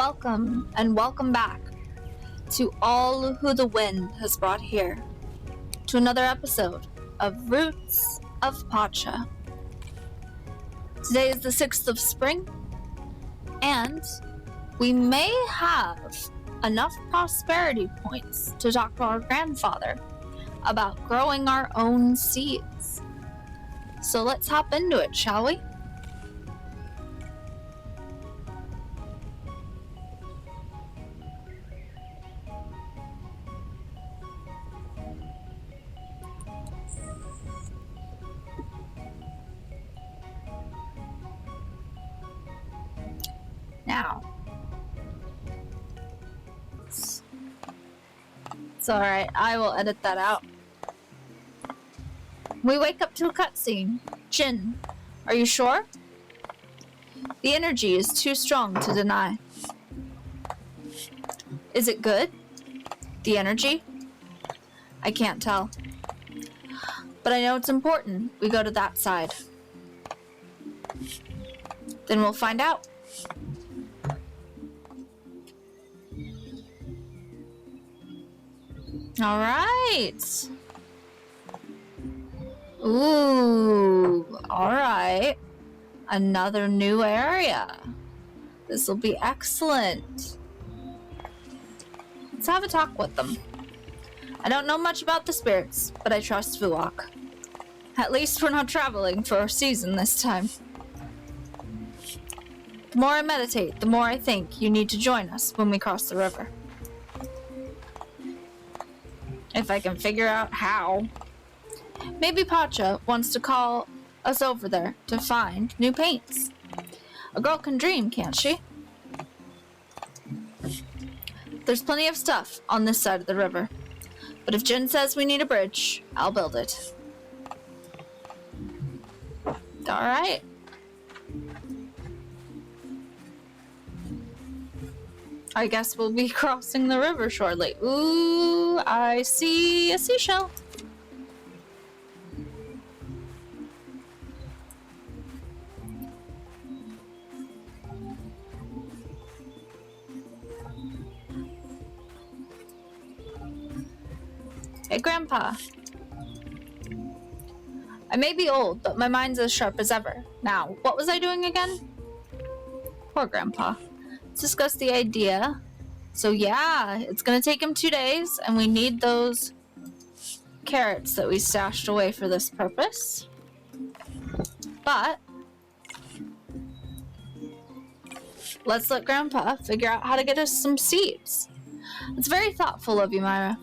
welcome and welcome back to all who the wind has brought here to another episode of Roots of Pacha. Today is the 6th of spring, and we may have enough prosperity points to talk to our grandfather about growing our own seeds. So let's hop into it, shall we? Now, it's alright, I will edit that out. We wake up to a cutscene. Jin, are you sure? The energy is too strong to deny. Is it good? The energy? I can't tell. But I know it's important we go to that side. Then we'll find out. All right. Ooh, all right. Another new area. This will be excellent. Let's have a talk with them. I don't know much about the spirits, but I trust Vuok. At least we're not traveling for a season this time. The more I meditate, the more I think you need to join us when we cross the river. If I can figure out how. Maybe Pacha wants to call us over there to find new paints. A girl can dream, can't she? There's plenty of stuff on this side of the river. But if Jin says we need a bridge, I'll build it. Alright. I guess we'll be crossing the river shortly. Ooh, I see a seashell. Hey, Grandpa. I may be old, but my mind's as sharp as ever. Now, what was I doing again? Poor Grandpa. Let's discuss the idea. So yeah, it's gonna take him 2 days, and we need those carrots that we stashed away for this purpose. But let's let Grandpa figure out how to get us some seeds. It's very thoughtful of you, Myra.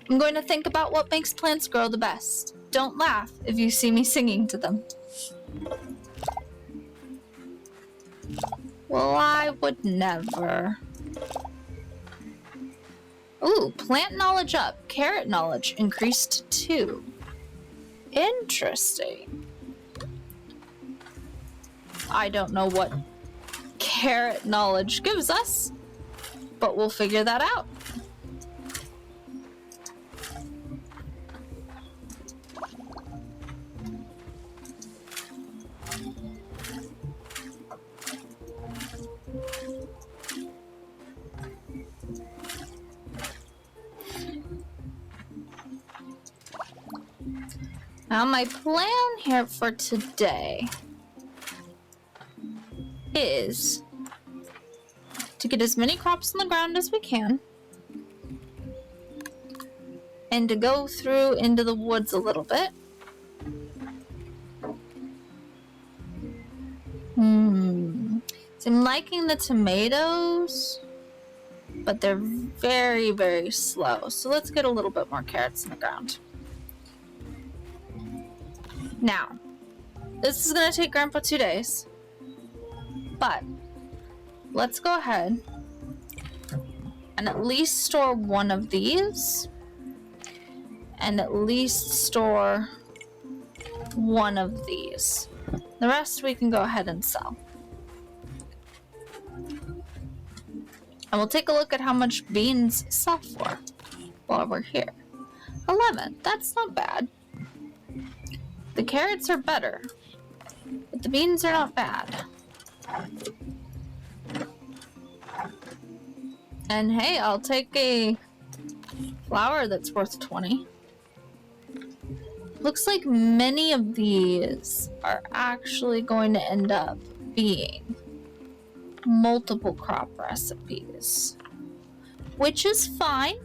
I'm going to think about what makes plants grow the best. Don't laugh if you see me singing to them. Well, I would never. Ooh, plant knowledge up. Carrot knowledge increased too. Interesting. I don't know what carrot knowledge gives us, but we'll figure that out. Now, my plan here for today is to get as many crops in the ground as we can and to go through into the woods a little bit. So I'm liking the tomatoes, but they're very, very slow. So let's get a little bit more carrots in the ground. Now, this is going to take Grandpa 2 days, but let's go ahead and at least store one of these, and at least store one of these. The rest we can go ahead and sell. And we'll take a look at how much beans sell for while we're here. 11, that's not bad. The carrots are better, but the beans are not bad. And hey, I'll take a flower that's worth 20. Looks like many of these are actually going to end up being multiple crop recipes, which is fine.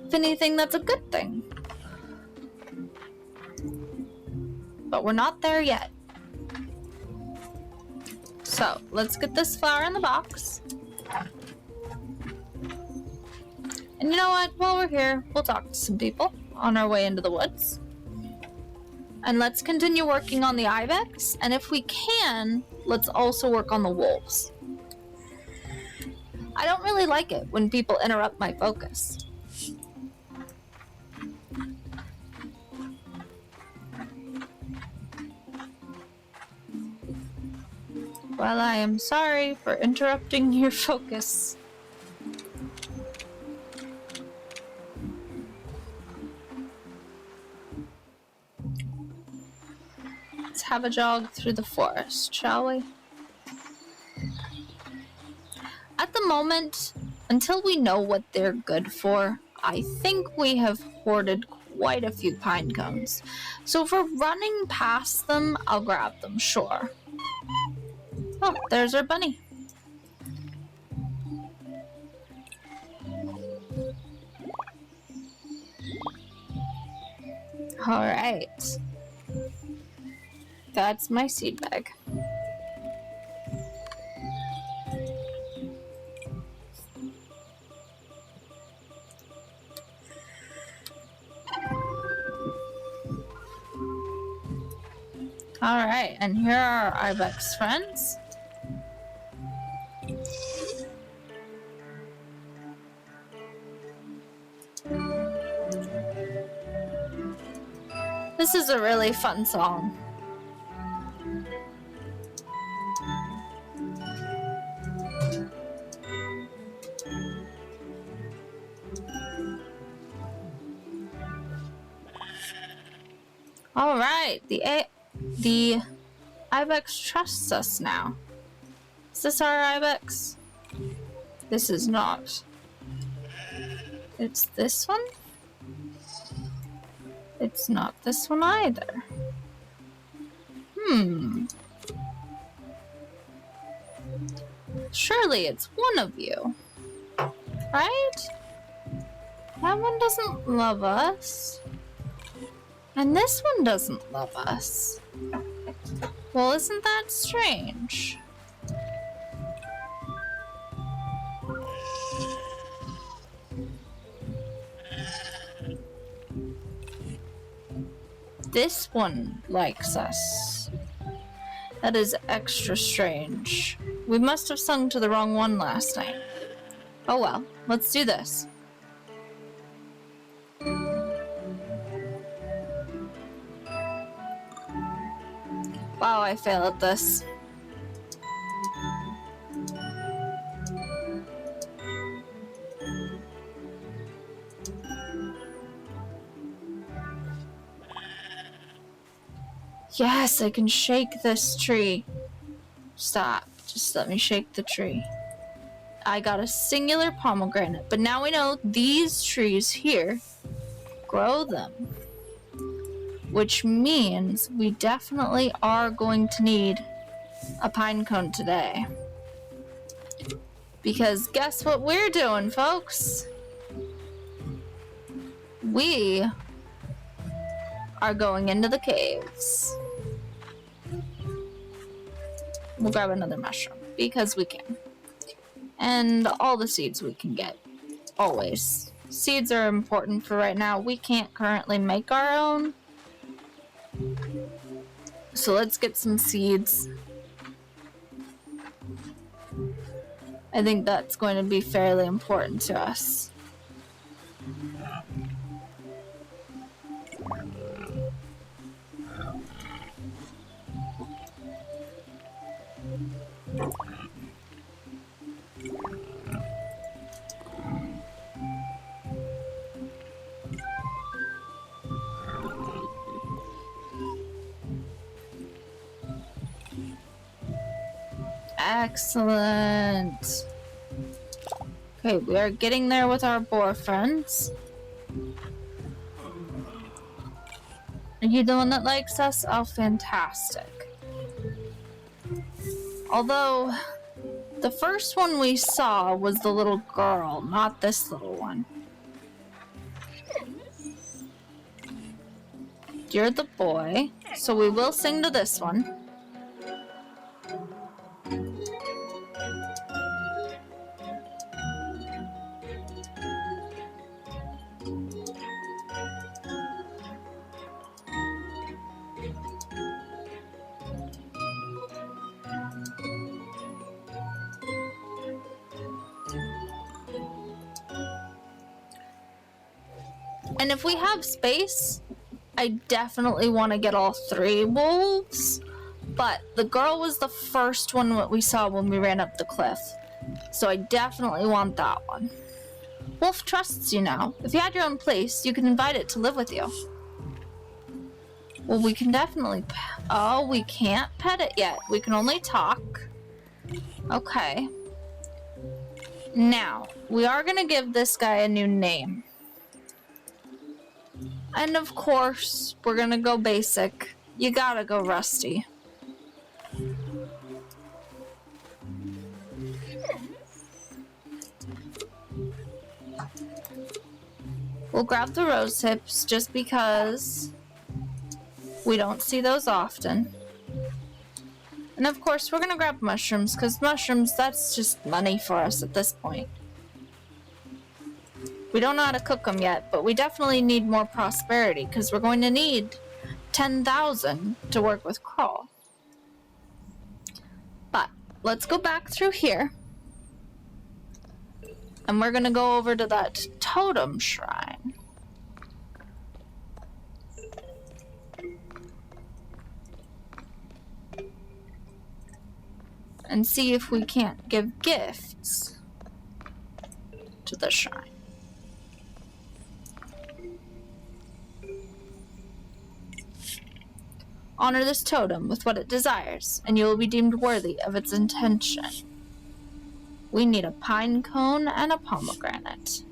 If anything, that's a good thing. But we're not there yet. So let's get this flower in the box. And you know what? While we're here, we'll talk to some people on our way into the woods. And let's continue working on the ibex. And if we can, let's also work on the wolves. I don't really like it when people interrupt my focus. Well, I am sorry for interrupting your focus. Let's have a jog through the forest, shall we? At the moment, until we know what they're good for, I think we have hoarded quite a few pine cones. So if we're running past them, I'll grab them, sure. Oh, there's our bunny. Alright. That's my seed bag. Alright, and here are our ibex friends. This is a really fun song. All right, the ibex trusts us now. Is this our ibex? This is not. It's this one? It's not this one either. Surely it's one of you, right? That one doesn't love us. And this one doesn't love us. Well, isn't that strange? This one likes us. That is extra strange. We must have sung to the wrong one last night. Oh well, let's do this. Wow, I fail at this. Yes, I can shake this tree. Stop. Just let me shake the tree. I got a singular pomegranate, but now we know these trees here grow them. Which means we definitely are going to need a pine cone today. Because guess what we're doing, folks? We are going into the caves. We'll grab another mushroom because we can. And all the seeds we can get. Always. Seeds are important for right now. We can't currently make our own. So let's get some seeds. I think that's going to be fairly important to us. Excellent. Okay, we are getting there with our boar friends. Are you the one that likes us? Oh, fantastic. Although, the first one we saw was the little girl, not this little one. You're the boy, so we will sing to this one. And if we have space, I definitely want to get all 3 wolves, but the girl was the first one that we saw when we ran up the cliff, so I definitely want that one. Wolf trusts you now. If you had your own place, you can invite it to live with you. Well, we can definitely... Oh, we can't pet it yet. We can only talk. Okay. Now, we are going to give this guy a new name. And of course, we're gonna go basic. You gotta go Rusty. We'll grab the rose hips just because we don't see those often. And of course, we're gonna grab mushrooms because mushrooms, that's just money for us at this point. We don't know how to cook them yet, but we definitely need more prosperity because we're going to need 10,000 to work with Crawl. But let's go back through here. And we're going to go over to that totem shrine. And see if we can't give gifts to the shrine. Honor this totem with what it desires, and you will be deemed worthy of its intention. We need a pine cone and a pomegranate.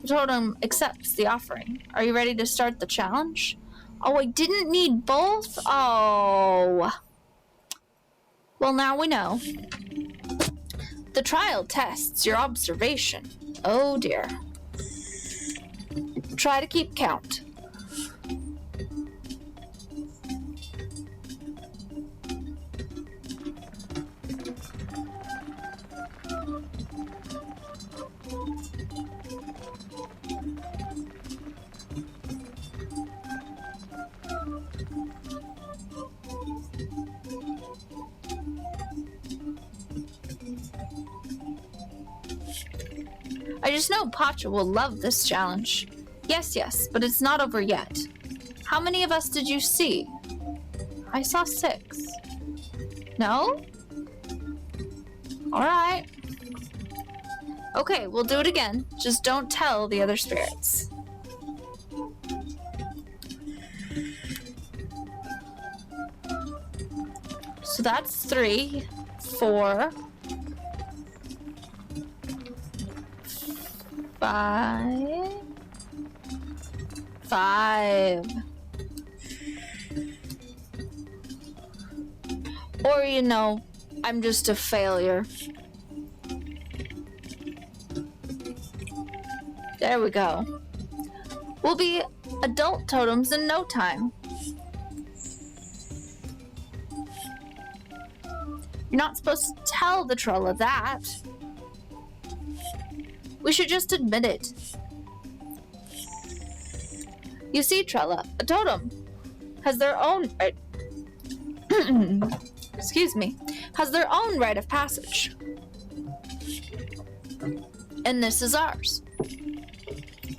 The totem accepts the offering. Are you ready to start the challenge? Oh, I didn't need both? Oh. Well, now we know. The trial tests your observation. Oh dear. Try to keep count. I just know Pacha will love this challenge. Yes, but it's not over yet. How many of us did you see? I saw 6. No? Alright. Okay, we'll do it again. Just don't tell the other spirits. So that's 3, 4, 5. 5. Or, you know, I'm just a failure. There we go. We'll be adult totems in no time. You're not supposed to tell the Trella that. We should just admit it. You see, Trella, a totem has their own excuse me, has their own rite of passage. And this is ours.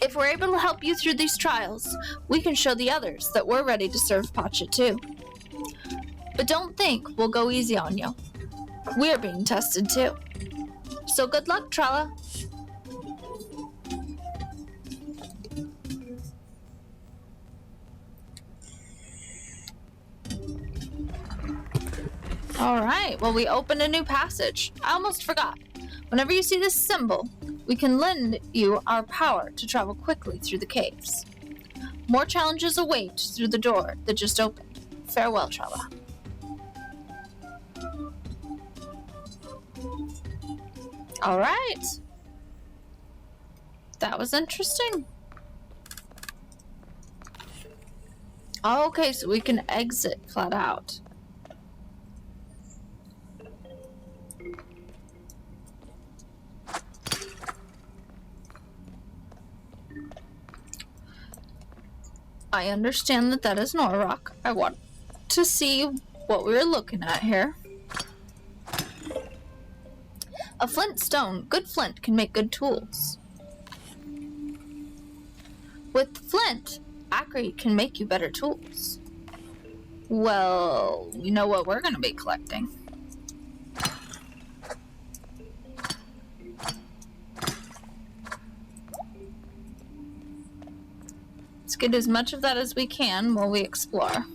If we're able to help you through these trials, we can show the others that we're ready to serve Pacha too. But don't think we'll go easy on you. We're being tested too. So good luck, Trella. Alright, well, we opened a new passage. I almost forgot. Whenever you see this symbol, we can lend you our power to travel quickly through the caves. More challenges await through the door that just opened. Farewell, Trava. Alright. That was interesting. Okay, so we can exit flat out. I understand that is Norrock. I want to see what we were looking at here. A flint stone. Good flint can make good tools. With flint, Acri can make you better tools. Well, you know what we're going to be collecting. Let's get as much of that as we can while we explore.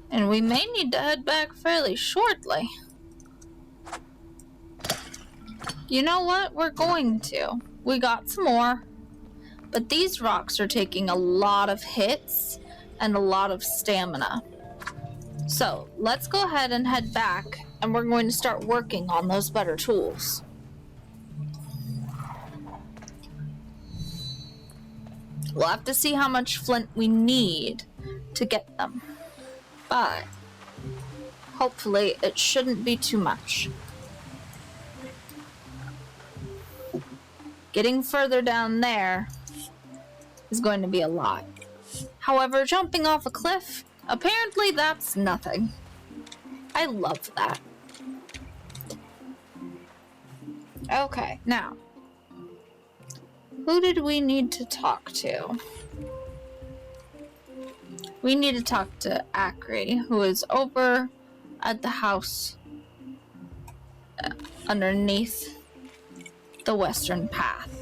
And we may need to head back fairly shortly. You know what? We're going to. We got some more. But these rocks are taking a lot of hits and a lot of stamina. So, let's go ahead and head back, and we're going to start working on those better tools. We'll have to see how much flint we need to get them. But hopefully it shouldn't be too much. Getting further down there is going to be a lot. However, jumping off a cliff, apparently that's nothing. I love that. Okay, now, who did we need to talk to? We need to talk to Acri, who is over at the house underneath the western path.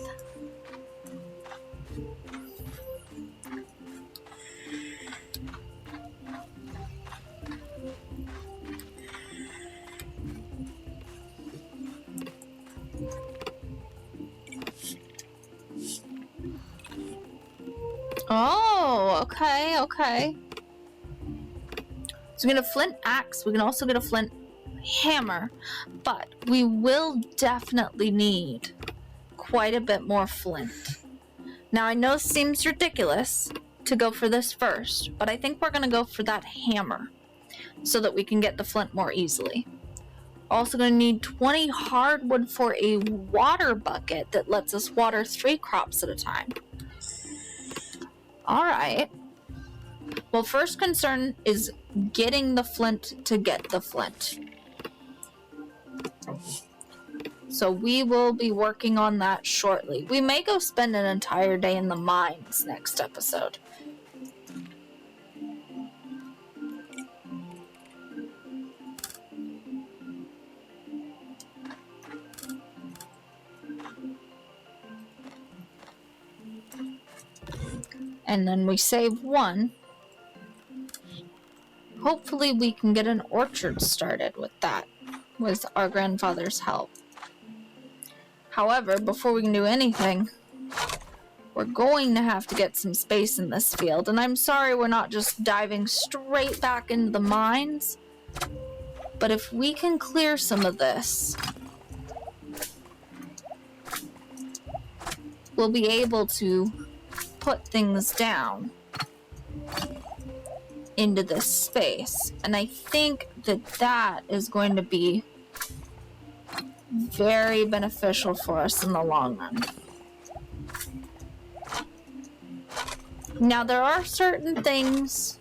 Oh, okay. So we get a flint axe. We can also get a flint hammer, but we will definitely need quite a bit more flint. Now, I know it seems ridiculous to go for this first, but I think we're going to go for that hammer so that we can get the flint more easily. Also going to need 20 hardwood for a water bucket that lets us water 3 crops at a time. Alright. Well, first concern is getting the flint to get the flint. So we will be working on that shortly. We may go spend an entire day in the mines next episode. And then we save 1. Hopefully we can get an orchard started with that, with our grandfather's help. However, before we can do anything, we're going to have to get some space in this field. And I'm sorry we're not just diving straight back into the mines. But if we can clear some of this, we'll be able to put things down into this space. And I think that is going to be very beneficial for us in the long run. Now, there are certain things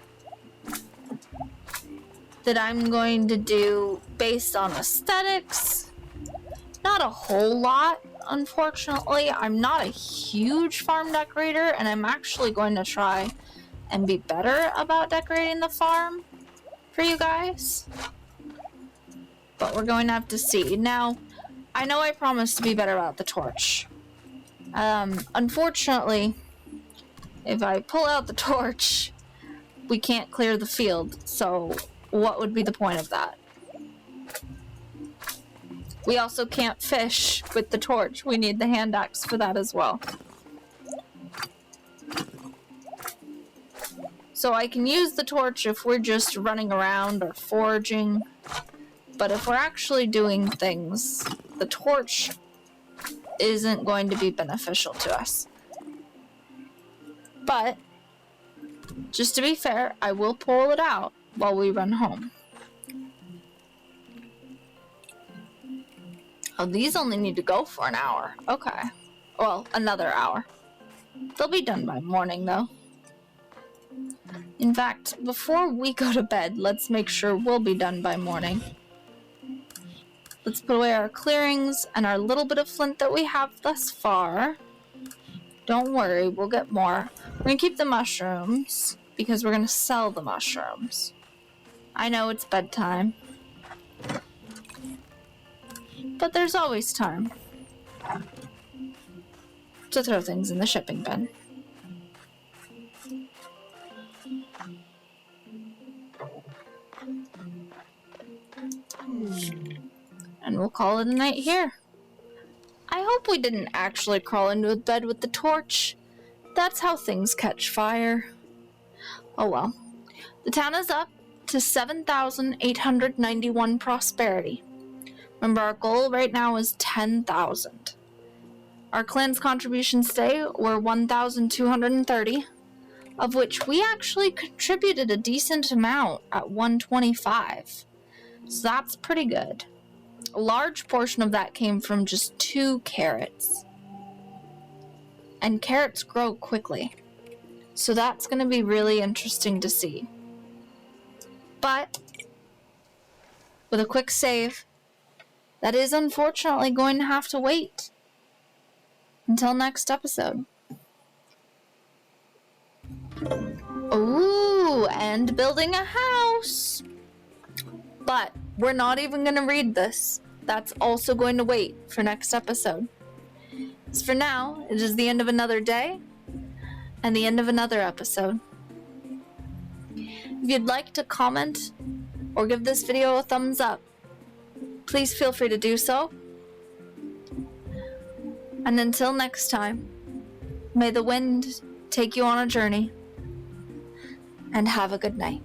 that I'm going to do based on aesthetics. Not a whole lot, unfortunately. I'm not a huge farm decorator, and I'm actually going to try and be better about decorating the farm for you guys. But we're going to have to see. Now, I know I promised to be better about the torch. Unfortunately, if I pull out the torch, we can't clear the field, so what would be the point of that? We also can't fish with the torch. We need the hand axe for that as well. So I can use the torch if we're just running around or foraging, but if we're actually doing things, the torch isn't going to be beneficial to us. But, just to be fair, I will pull it out while we run home. Oh, these only need to go for an hour. Okay. Well, another hour. They'll be done by morning, though. In fact, before we go to bed, let's make sure we'll be done by morning. Let's put away our clearings and our little bit of flint that we have thus far. Don't worry, we'll get more. We're gonna keep the mushrooms, because we're gonna sell the mushrooms. I know it's bedtime, but there's always time to throw things in the shipping bin. And we'll call it a night here. I hope we didn't actually crawl into bed with the torch. That's how things catch fire. Oh well. The town is up to 7,891 prosperity. Remember, our goal right now is 10,000. Our clan's contributions today were 1,230, of which we actually contributed a decent amount at 125. So that's pretty good. A large portion of that came from just 2 carrots. And carrots grow quickly. So that's going to be really interesting to see. But, with a quick save, that is unfortunately going to have to wait until next episode. Ooh, and building a house! But we're not even going to read this. That's also going to wait for next episode. As for now, it is the end of another day and the end of another episode. If you'd like to comment or give this video a thumbs up, please feel free to do so. And until next time, may the wind take you on a journey, and have a good night.